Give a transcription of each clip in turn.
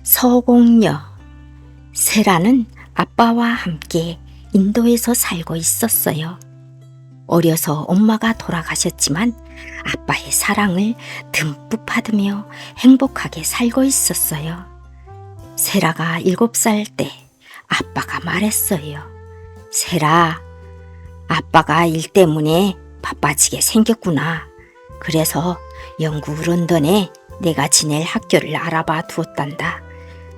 서공녀. 세라는 아빠와 함께 인도에서 살고 있었어요. 어려서 엄마가 돌아가셨지만 아빠의 사랑을 듬뿍 받으며 행복하게 살고 있었어요. 세라가 7살 때 아빠가 말했어요. 세라, 아빠가 일 때문에 바빠지게 생겼구나. 그래서 영국 런던에 내가 지낼 학교를 알아봐 두었단다.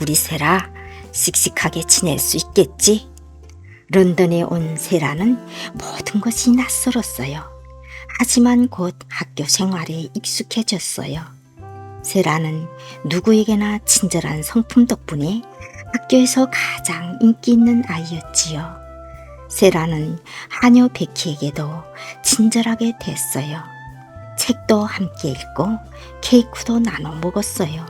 우리 세라 씩씩하게 지낼 수 있겠지? 런던에 온 세라는 모든 것이 낯설었어요. 하지만 곧 학교 생활에 익숙해졌어요. 세라는 누구에게나 친절한 성품 덕분에 학교에서 가장 인기 있는 아이였지요. 세라는 하녀 베키에게도 친절하게 됐어요. 책도 함께 읽고 케이크도 나눠 먹었어요.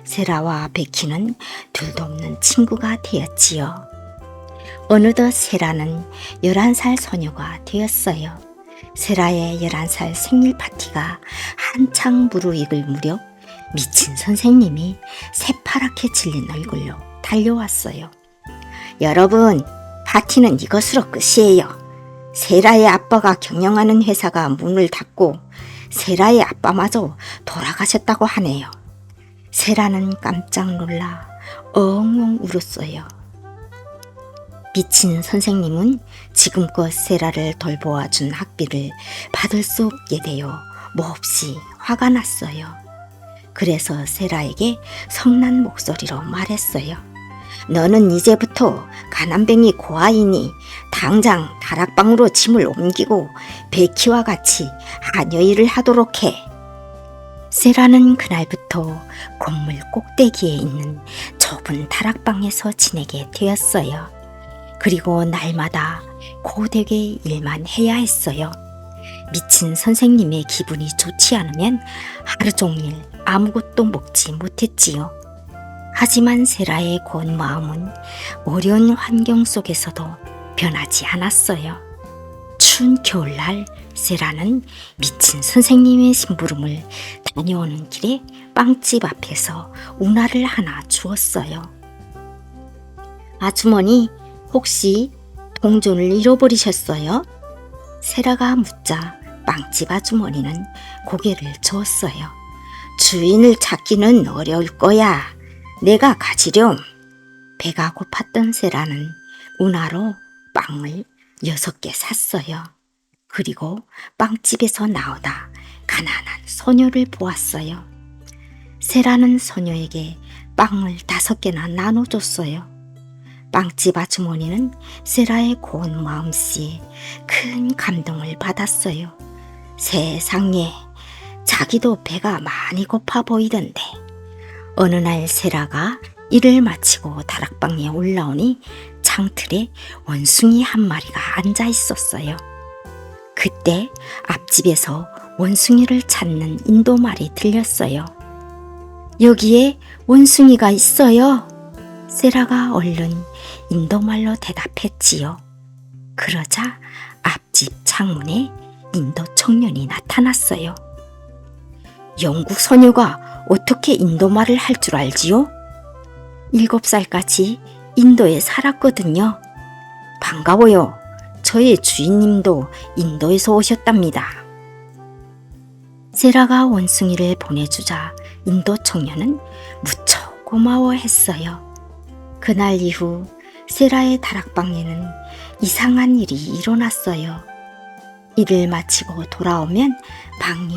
세라와 베키는 둘도 없는 친구가 되었지요. 어느덧 세라는 11살 소녀가 되었어요. 세라의 11살 생일 파티가 한창 무르익을 무렵 미친 선생님이 새파랗게 질린 얼굴로 달려왔어요. 여러분, 파티는 이것으로 끝이에요. 세라의 아빠가 경영하는 회사가 문을 닫고 세라의 아빠마저 돌아가셨다고 하네요. 세라는 깜짝 놀라 엉엉 울었어요. 미친 선생님은 지금껏 세라를 돌보아준 학비를 받을 수 없게 되어 몹시 화가 났어요. 그래서 세라에게 성난 목소리로 말했어요. 너는 이제부터 가난뱅이 고아이니 당장 다락방으로 짐을 옮기고 베키와 같이 하녀 일을 하도록 해. 세라는 그날부터 건물 꼭대기에 있는 좁은 다락방에서 지내게 되었어요. 그리고 날마다 고되게 일만 해야 했어요. 미친 선생님의 기분이 좋지 않으면 하루 종일 아무것도 먹지 못했지요. 하지만 세라의 고운 마음은 어려운 환경 속에서도 변하지 않았어요. 추운 겨울날 세라는 미친 선생님의 심부름을 다녀오는 길에 빵집 앞에서 운하를 하나 주었어요. 아주머니, 혹시 동전을 잃어버리셨어요? 세라가 묻자 빵집 아주머니는 고개를 저었어요. 주인을 찾기는 어려울 거야. 내가 가지렴. 배가 고팠던 세라는 운하로 빵을 6개 샀어요. 그리고 빵집에서 나오다 가난한 소녀를 보았어요. 세라는 소녀에게 빵을 5개나 나눠줬어요. 빵집 아주머니는 세라의 고운 마음씨에 큰 감동을 받았어요. 세상에, 자기도 배가 많이 고파 보이던데. 어느 날 세라가 일을 마치고 다락방에 올라오니 창틀에 원숭이 한 마리가 앉아 있었어요. 그때 앞집에서 원숭이를 찾는 인도말이 들렸어요. 여기에 원숭이가 있어요. 세라가 얼른 인도말로 대답했지요. 그러자 앞집 창문에 인도 청년이 나타났어요. 영국 소녀가 어떻게 인도말을 할 줄 알지요? 7살까지 인도에 살았거든요. 반가워요. 저의 주인님도 인도에서 오셨답니다. 세라가 원숭이를 보내주자 인도 청년은 무척 고마워했어요. 그날 이후 세라의 다락방에는 이상한 일이 일어났어요. 일을 마치고 돌아오면 방이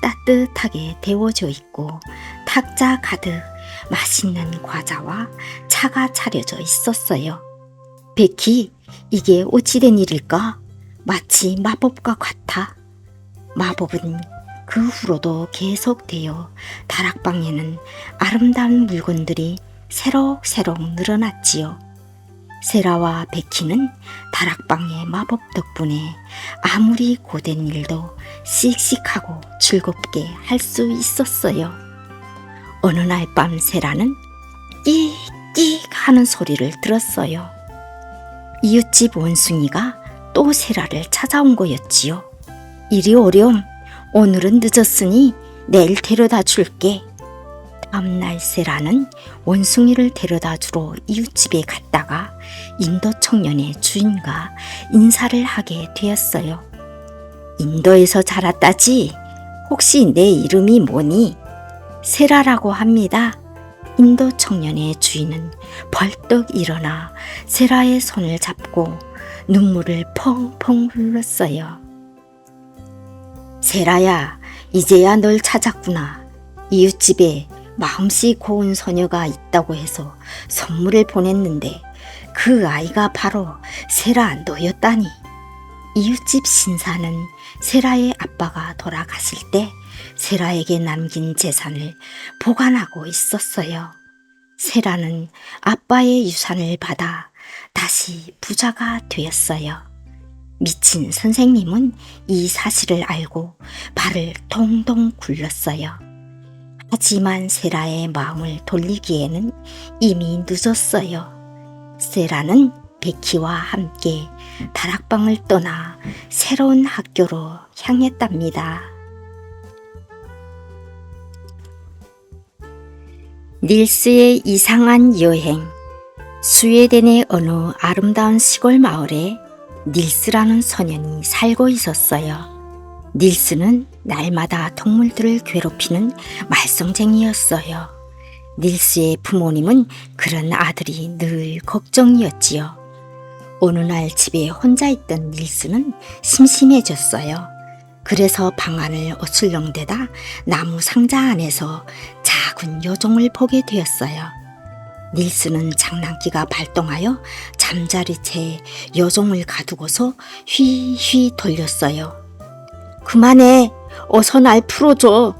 따뜻하게 데워져 있고 탁자 가득 맛있는 과자와 차가 차려져 있었어요. 베키, 이게 어찌된 일일까? 마치 마법과 같아. 마법은 그 후로도 계속되어 다락방에는 아름다운 물건들이 새록새록 늘어났지요. 세라와 베키는 다락방의 마법 덕분에 아무리 고된 일도 씩씩하고 즐겁게 할 수 있었어요. 어느 날 밤 세라는 끽끽 하는 소리를 들었어요. 이웃집 원숭이가 또 세라를 찾아온 거였지요. 이리 오렴. 오늘은 늦었으니 내일 데려다 줄게. 다음날 세라는 원숭이를 데려다 주러 이웃집에 갔다가 인도 청년의 주인과 인사를 하게 되었어요. 인도에서 자랐다지? 혹시 내 이름이 뭐니? 세라라고 합니다. 인도 청년의 주인은 벌떡 일어나 세라의 손을 잡고 눈물을 펑펑 흘렸어요. 세라야, 이제야 널 찾았구나. 이웃집에 마음씨 고운 소녀가 있다고 해서 선물을 보냈는데 그 아이가 바로 세라 너였다니. 이웃집 신사는 세라의 아빠가 돌아가실 때 세라에게 남긴 재산을 보관하고 있었어요. 세라는 아빠의 유산을 받아 다시 부자가 되었어요. 미친 선생님은 이 사실을 알고 발을 동동 굴렀어요. 하지만 세라의 마음을 돌리기에는 이미 늦었어요. 세라는 베키와 함께 다락방을 떠나 새로운 학교로 향했답니다. 닐스의 이상한 여행. 스웨덴의 어느 아름다운 시골 마을에 닐스라는 소년이 살고 있었어요. 닐스는 날마다 동물들을 괴롭히는 말썽쟁이였어요. 닐스의 부모님은 그런 아들이 늘 걱정이었지요. 어느 날 집에 혼자 있던 닐스는 심심해졌어요. 그래서 방 안을 어슬렁대다 나무 상자 안에서 작은 요정을 보게 되었어요. 닐스는 장난기가 발동하여 잠자리 채 요정을 가두고서 휘휘 돌렸어요. 그만해! 어서 날 풀어줘!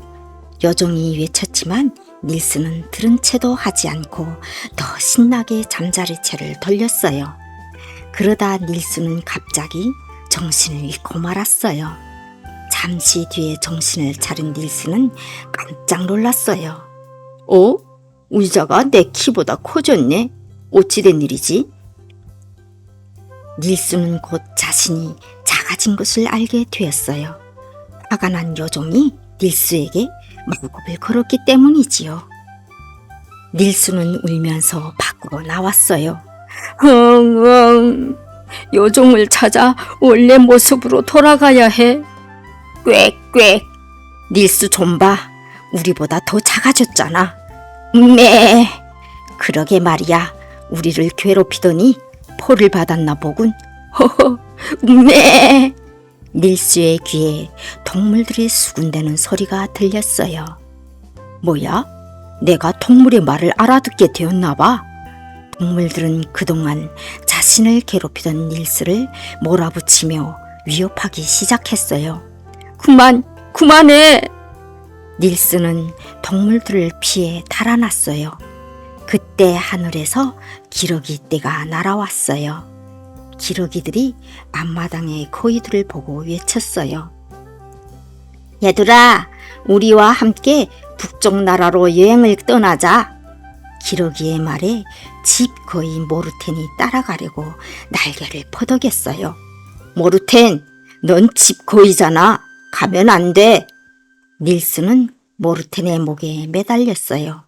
요정이 외쳤지만 닐스는 들은 채도 하지 않고 더 신나게 잠자리 채를 돌렸어요. 그러다 닐스는 갑자기 정신을 잃고 말았어요. 잠시 뒤에 정신을 차린 닐스는 깜짝 놀랐어요. 의자가 내 키보다 커졌네. 어찌 된 일이지? 닐스는 곧 자신이 작아진 것을 알게 되었어요. 화가 난 요정이 닐스에게 말굽을 걸었기 때문이지요. 닐스는 울면서 밖으로 나왔어요. 요정을 찾아 원래 모습으로 돌아가야 해. 꽥꽥. 닐스 좀 봐. 우리보다 더 작아졌잖아. 네. 그러게 말이야. 우리를 괴롭히더니 포를 받았나 보군. 허허. 네. 닐스의 귀에 동물들이 수군대는 소리가 들렸어요. 뭐야? 내가 동물의 말을 알아듣게 되었나 봐. 동물들은 그동안 자신을 괴롭히던 닐스를 몰아붙이며 위협하기 시작했어요. 그만해! 닐스는 동물들을 피해 달아났어요. 그때 하늘에서 기러기 떼가 날아왔어요. 기러기들이 앞마당의 거위들을 보고 외쳤어요. 얘들아, 우리와 함께 북쪽 나라로 여행을 떠나자. 기러기의 말에 집 거위 모르텐이 따라가려고 날개를 퍼덕였어요. 모르텐, 넌 집 거위잖아. 가면 안 돼. 닐스는 모르텐의 목에 매달렸어요.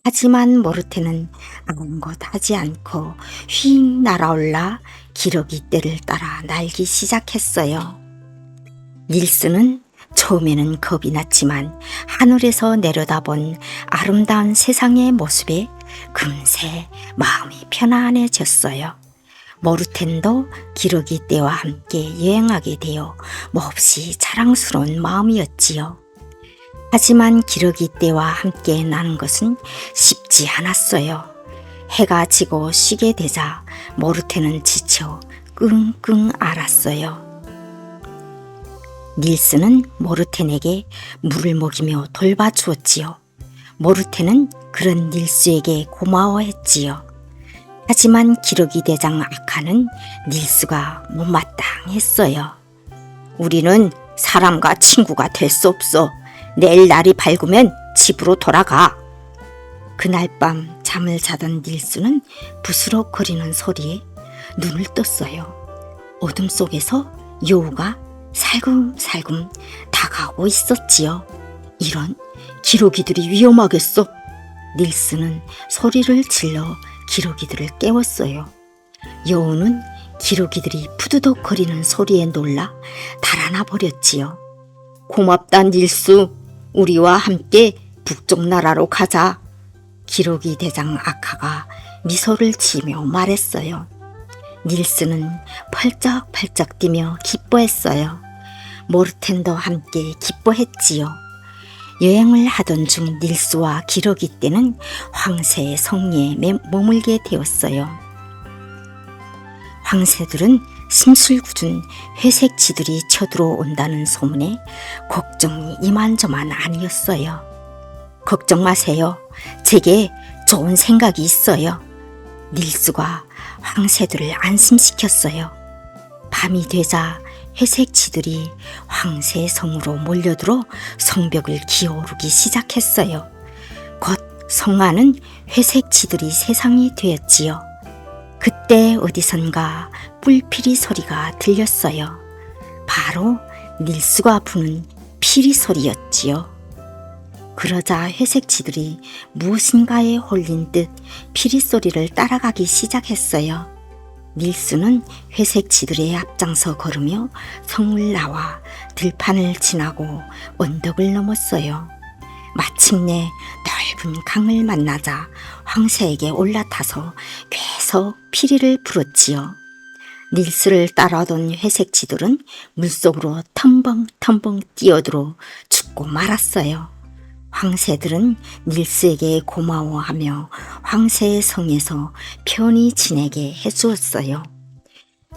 하지만 모르텐은 아무것 하지 않고 휙 날아올라 기러기 떼를 따라 날기 시작했어요. 닐스는 처음에는 겁이 났지만 하늘에서 내려다본 아름다운 세상의 모습에 금세 마음이 편안해졌어요. 모르텐도 기러기 떼와 함께 여행하게 되어 몹시 자랑스러운 마음이었지요. 하지만 기러기 떼와 함께 나는 것은 쉽지 않았어요. 해가 지고 쉬게 되자 모르텐은 지쳐 끙끙 앓았어요. 닐스는 모르텐에게 물을 먹이며 돌봐주었지요. 모르텐은 그런 닐스에게 고마워했지요. 하지만 기러기 대장 아카는 닐스가 못마땅했어요. 우리는 사람과 친구가 될 수 없어. 내일 날이 밝으면 집으로 돌아가. 그날 밤 잠을 자던 닐스는 부스럭거리는 소리에 눈을 떴어요. 어둠 속에서 여우가 살금살금 다가오고 있었지요. 이런, 기러기들이 위험하겠어. 닐스는 소리를 질러 기러기들을 깨웠어요. 여우는 기러기들이 푸드덕거리는 소리에 놀라 달아나 버렸지요. 고맙다 닐스, 우리와 함께 북쪽 나라로 가자. 기러기 대장 아카가 미소를 지으며 말했어요. 닐스는 펄쩍펄쩍 뛰며 기뻐했어요. 모르텐도 함께 기뻐했지요. 여행을 하던 중 닐스와 기러기 떼는 황새의 성리에 머물게 되었어요. 황새들은 심술궂은 회색 쥐들이 쳐들어온다는 소문에 걱정이 이만저만 아니었어요. 걱정 마세요. 제게 좋은 생각이 있어요. 닐스가 황새들을 안심시켰어요. 밤이 되자 회색 쥐들이 황새 성으로 몰려들어 성벽을 기어오르기 시작했어요. 곧 성 안은 회색 쥐들이 세상이 되었지요. 그때 어디선가 뿔피리 소리가 들렸어요. 바로 닐스가 부는 피리 소리였지요. 그러자 회색 쥐들이 무엇인가에 홀린 듯 피리 소리를 따라가기 시작했어요. 닐스는 회색 쥐들의 앞장서 걸으며 성을 나와 들판을 지나고 언덕을 넘었어요. 마침내 넓은 강을 만나자 황새에게 올라타서 계속 피리를 불었지요. 닐스를 따라오던 회색 쥐들은 물속으로 텀벙텀벙 뛰어들어 죽고 말았어요. 황새들은 닐스에게 고마워하며 황새의 성에서 편히 지내게 해주었어요.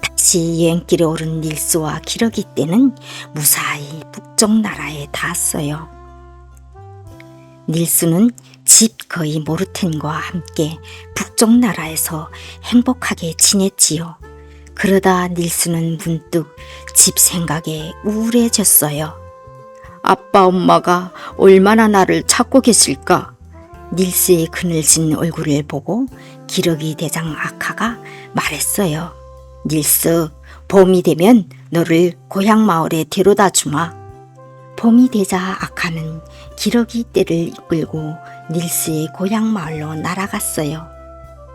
다시 여행길에 오른 닐스와 기러기 떼는 무사히 북쪽 나라에 닿았어요. 닐스는 집 거의 모르텐과 함께 북쪽 나라에서 행복하게 지냈지요. 그러다 닐스는 문득 집 생각에 우울해졌어요. 아빠 엄마가 얼마나 나를 찾고 계실까? 닐스의 그늘진 얼굴을 보고 기러기 대장 아카가 말했어요. 닐스, 봄이 되면 너를 고향 마을에 데려다 주마. 봄이 되자 아카는 기러기 떼를 이끌고 닐스의 고향 마을로 날아갔어요.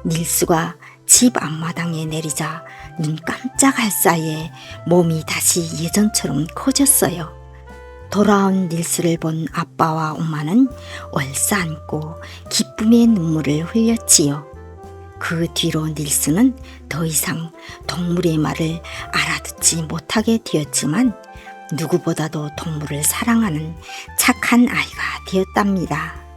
닐스가 집 앞마당에 내리자 눈 깜짝할 사이에 몸이 다시 예전처럼 커졌어요. 돌아온 닐스를 본 아빠와 엄마는 얼싸안고 기쁨의 눈물을 흘렸지요. 그 뒤로 닐스는 더 이상 동물의 말을 알아듣지 못하게 되었지만 누구보다도 동물을 사랑하는 착한 아이가 되었답니다.